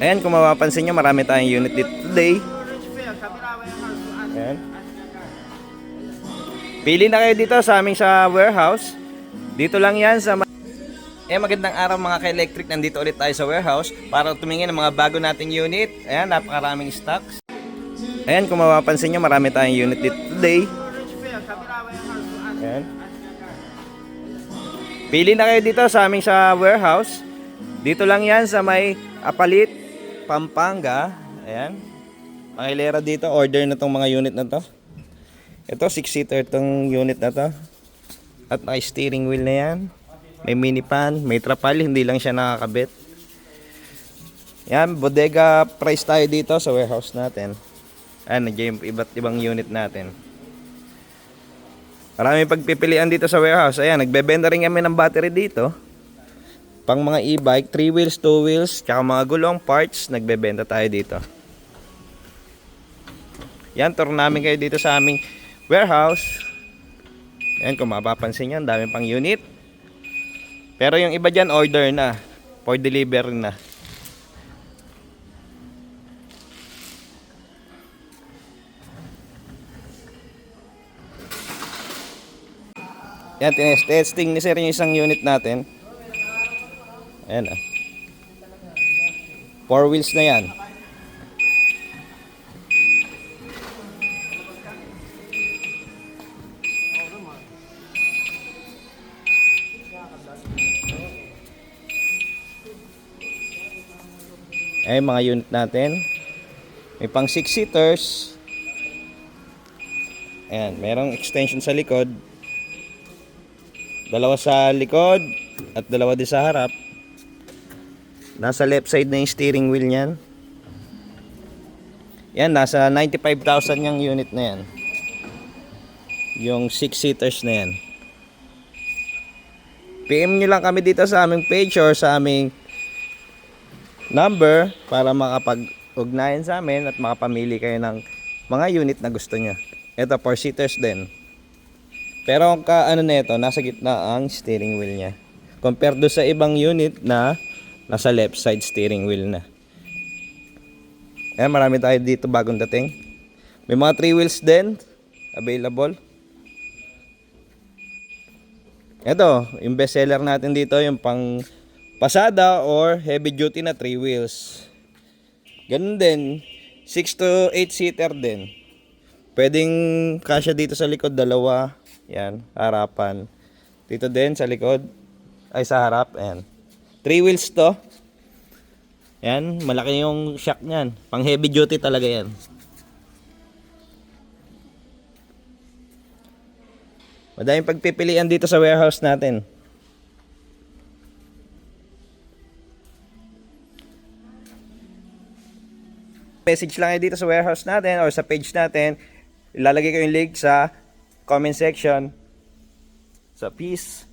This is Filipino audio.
Ayan, kung mapapansin nyo, marami tayong unit dito today. Ayan. Pili na kayo dito sa aming sa warehouse. Dito lang yan sa magandang araw mga ka-electric. Nandito ulit tayo sa warehouse para tumingin ng mga bago nating unit. Ayan, napakaraming stocks. Ayan, kung mapapansin nyo, marami tayong unit dito today. Ayan. Pili na kayo dito sa aming sa warehouse. Dito lang yan sa may Apalit, Pampanga. Ayan. Mga hilera dito, order na tong mga unit na to. Ito, 6-seater tong unit na to. At may steering wheel na yan. May mini pan, may trapal, hindi lang siya nakakabit. Yan, bodega price tayo dito sa warehouse natin. Ayan, nandiyan yung iba't ibang unit natin. Maraming pagpipilian dito sa warehouse. Ayan, nagbebenta rin kami ng battery dito. Pang mga e-bike, 3 wheels, 2 wheels, tsaka mga gulong parts, nagbebenta tayo dito. Yan, tour namin kayo dito sa aming warehouse. Yan, kung mapapansin nyo, dami pang unit. Pero yung iba dyan, order na. For delivery na. Yan, testing ni sir yung isang unit natin. Ayan ah. 4 wheels na yan. Ayan mga unit natin. May pang 6-seaters. Ayan, merong extension sa likod. Dalawa sa likod at dalawa din sa harap. Nasa left side na yung steering wheel niyan. Yan, nasa 95,000 yung unit na yan. Yung 6-seaters na yan. PM nyo lang kami dito sa aming page or sa aming number para makapag-ugnayan sa amin at makapamili kayo ng mga unit na gusto nyo. Ito, 4-seaters din. Pero ang ano nito, nasa gitna ang steering wheel niya. Compared do sa ibang unit na nasa left side steering wheel na. Ayan, marami tayo dito bagong dating. May mga 3 wheels din available. Ito, yung best seller natin dito, yung pang pasada or heavy duty na 3 wheels. Ganun din, 6 to 8 seater din. Pwedeng kasya dito sa likod, dalawa. Yan, harapan. Dito din sa likod, ay sa harap, ayan. 3 wheels to. Yan, malaki yung shock niyan. Pang heavy duty talaga yan. Madaming pagpipilian dito sa warehouse natin. Message lang kayo dito sa warehouse natin or sa page natin. Ilalagay ko yung link sa comment section. So, peace.